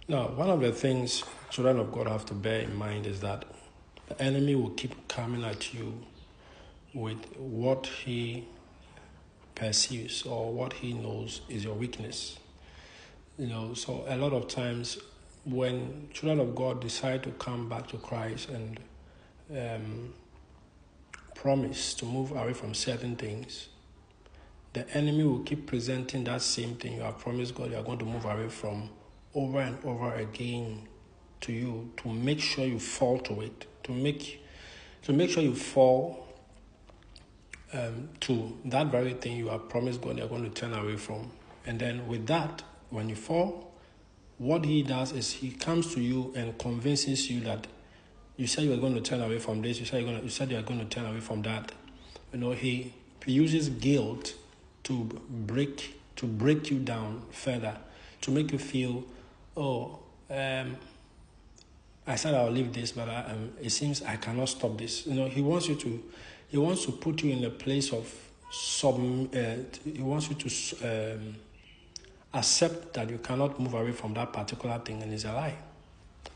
Now, one of the things children of God have to bear in mind is that the enemy will keep coming at you with what he perceives or what he knows is your weakness. So a lot of times when children of God decide to come back to Christ and promise to move away from certain things, the enemy will keep presenting that same thing you have promised God you are going to move away from over and over again to you to make sure you fall to it, to make sure you fall to that very thing you have promised God you are going to turn away from. And then with that, when you fall, what he does is he comes to you and convinces you that you said you were going to turn away from this, you said you are going to turn away from that. He uses guilt to break you down further, to make you feel, I said I'll leave this, but it seems I cannot stop this. He wants to put you in a place of he wants you to accept that you cannot move away from that particular thing, and it's a lie.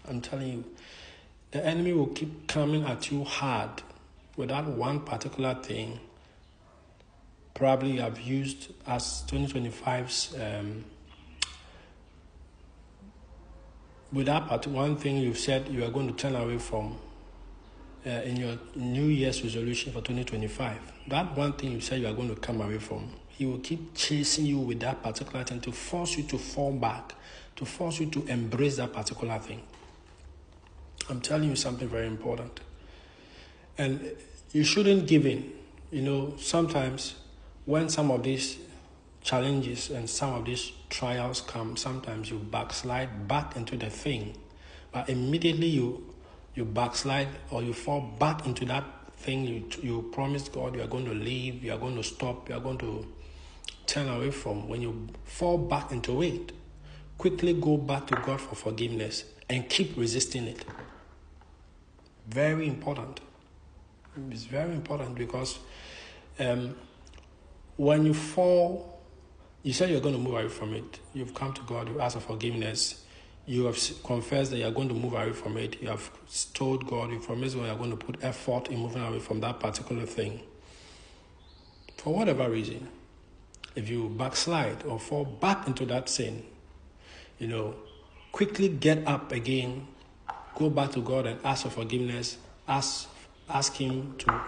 I'm telling you, the enemy will keep coming at you hard with that one particular thing. Probably you have used as 2025's with that one thing you've said you are going to turn away from in your New Year's resolution for 2025. That one thing you said you are going to come away from, he will keep chasing you with that particular thing to force you to fall back, to force you to embrace that particular thing. I'm telling you something very important. And you shouldn't give in. Sometimes when some of these challenges and some of these trials come, sometimes you backslide back into the thing. But immediately you backslide or you fall back into that thing you promised God you are going to leave, you are going to stop, you are going to turn away from. When you fall back into it, quickly go back to God for forgiveness and keep resisting it. Very important. It's very important because when you fall, you say you're going to move away from it. You've come to God, you ask for forgiveness. You have confessed that you're going to move away from it. You have told God, you promised God you're going to put effort in moving away from that particular thing. For whatever reason, if you backslide or fall back into that sin, quickly get up again, go back to God and ask for forgiveness. Ask Him to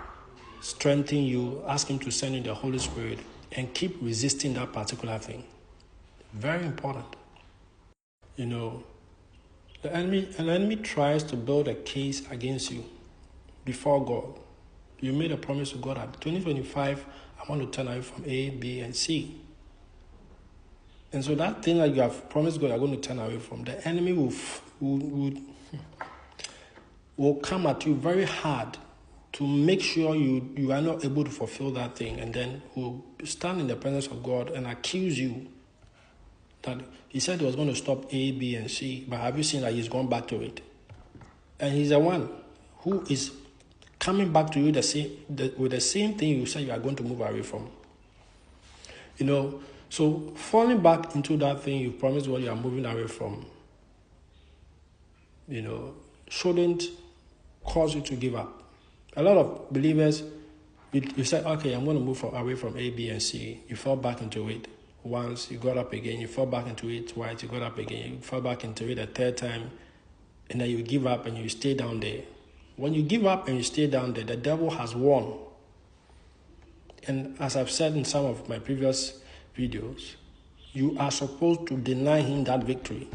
strengthen you. Ask Him to send you the Holy Spirit and keep resisting that particular thing. Very important. The enemy tries to build a case against you before God. You made a promise to God that 2025, I want to turn away from A, B, and C. And so that thing that you have promised God you're going to turn away from, the enemy will come at you very hard to make sure you are not able to fulfill that thing, and then will stand in the presence of God and accuse you that he said he was going to stop A, B, and C, but have you seen that he's gone back to it? And he's the one who is coming back to you with the same thing you said you are going to move away from. So falling back into that thing you promised what you are moving away from, shouldn't cause you to give up. A lot of believers, you say, okay, I'm going to move away from A, B, and C. You fall back into it once, you got up again. You fall back into it twice, you got up again. You fall back into it a third time, and then you give up and you stay down there. When you give up and you stay down there, the devil has won. And as I've said in some of my previous videos, you are supposed to deny him that victory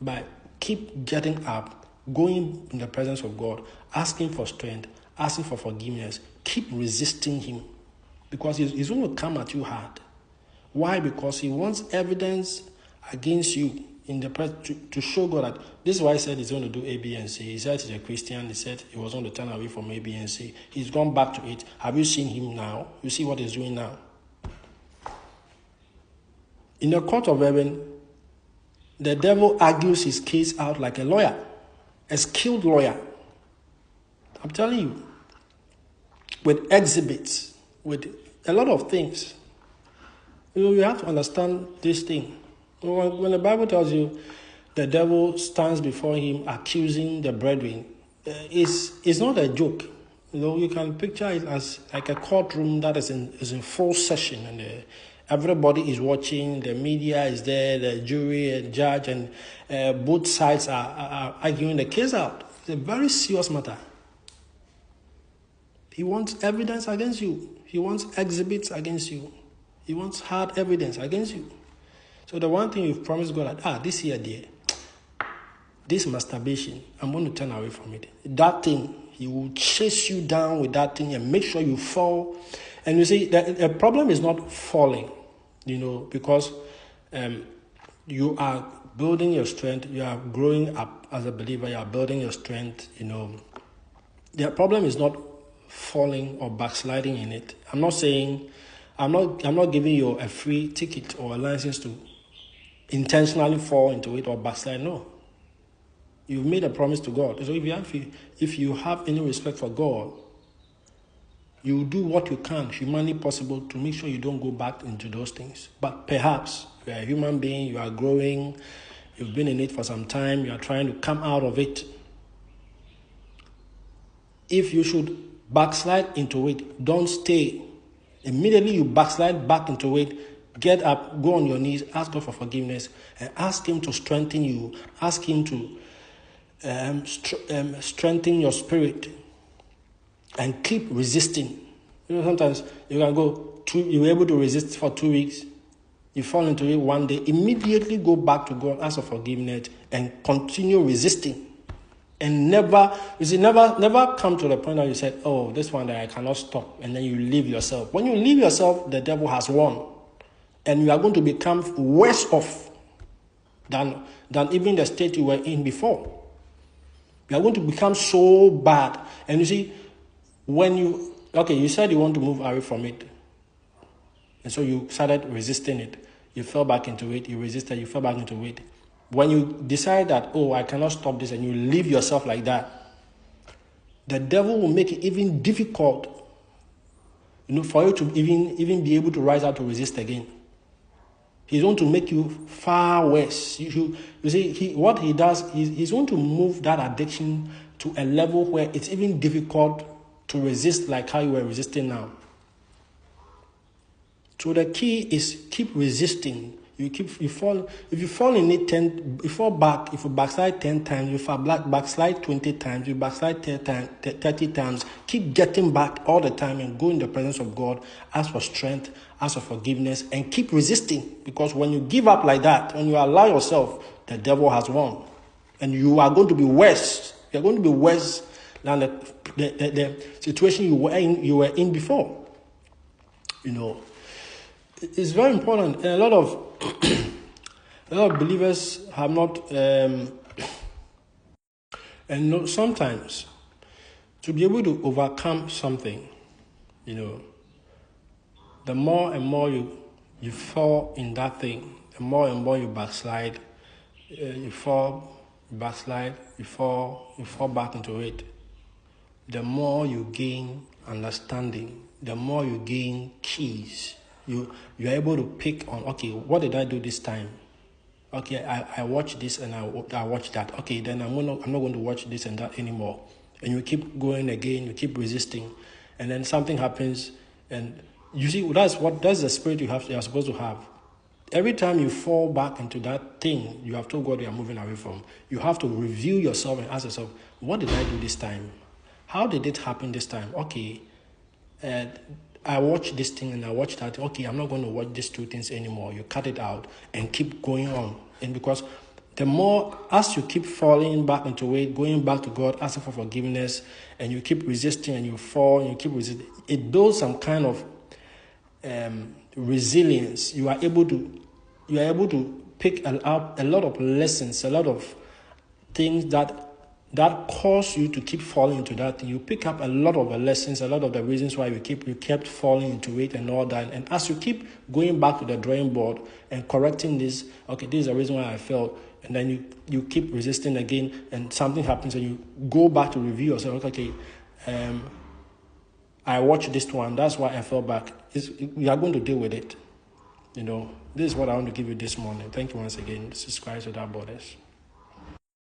by keep getting up, going in the presence of God, asking for strength, asking for forgiveness. Keep resisting him because he's going to come at you hard. Why? Because he wants evidence against you in the to show God that this is why he said he's going to do A, B, and C. He said he's a Christian. He said he was going to turn away from A, B, and C. He's gone back to it. Have you seen him now? You see what he's doing now. In the court of heaven, the devil argues his case out like a lawyer, a skilled lawyer. I'm telling you, with exhibits, with a lot of things. You have to understand this thing. When the Bible tells you the devil stands before him accusing the brethren, it's not a joke. You can picture it as like a courtroom that is in full session, and everybody is watching. The media is there, the jury and judge, and both sides are arguing the case out. It's a very serious matter. He wants evidence against you. He wants exhibits against you. He wants hard evidence against you. So the one thing you've promised God, this year, dear, this masturbation, I'm going to turn away from it. That thing, he will chase you down with that thing and make sure you fall. And you see, the problem is not falling, because you are building your strength. You are growing up as a believer. You are building your strength, The problem is not falling or backsliding in it. I'm not giving you a free ticket or a license to intentionally fall into it or backslide. No. You've made a promise to God. So if you have any respect for God, you do what you can, humanly possible, to make sure you don't go back into those things. But perhaps you are a human being, you are growing, you've been in it for some time, you are trying to come out of it. If you should backslide into it, don't stay. Immediately you backslide back into it, get up, go on your knees, ask God for forgiveness, and ask Him to strengthen you. Ask Him to strengthen your spirit and keep resisting. Sometimes you can you're able to resist for 2 weeks, you fall into it one day, immediately go back to God, ask for forgiveness, and continue resisting. And never come to the point that you said, this one that I cannot stop, and then you leave yourself. When you leave yourself, the devil has won, and you are going to become worse off than even the state you were in before. You are going to become so bad. And you see, you said you want to move away from it, and so you started resisting it. You fell back into it, you resisted, you fell back into it. When you decide that, I cannot stop this, and you leave yourself like that, the devil will make it even difficult, for you to even be able to rise up to resist again. He's going to make you far worse. You see, what he does is he's going to move that addiction to a level where it's even difficult to resist like how you were resisting now. So the key is keep resisting. If you fall in it you backslide 10 times, if you backslide 20 times, you backslide 30 times, keep getting back all the time and go in the presence of God, ask for strength, ask for forgiveness, and keep resisting. Because when you give up like that, when you allow yourself, the devil has won. And you are going to be worse. You're going to be worse than the situation you were in before. It's very important. And a lot of believers have not, sometimes to be able to overcome something, the more and more you fall in that thing, the more and more you backslide, you fall back into it. The more you gain understanding, the more you gain keys. You're able to pick on, what did I do this time? I watched this and I watched that. Then I'm not going to watch this and that anymore. And you keep going again, you keep resisting, and then something happens, and you see that's the spirit you're supposed to have. Every time you fall back into that thing you have told God you are moving away from, you have to review yourself and ask yourself, what did I do this time? How did it happen this time? I watched this thing and I watched that. I'm not going to watch these two things anymore. You cut it out and keep going on. And because the more, as you keep falling back into it, going back to God, asking for forgiveness, and you keep resisting and you fall and you keep resisting, it builds some kind of resilience. You are able to pick up a lot of lessons, a lot of things that cause you to keep falling into that thing. You pick up a lot of the lessons, a lot of the reasons why you kept falling into it and all that. And as you keep going back to the drawing board and correcting this, this is the reason why I failed. And then you keep resisting again, and something happens, and you go back to review yourself. I watched this one, that's why I fell back. We are going to deal with it. This is what I want to give you this morning. Thank you once again. This is Christ Without Borders.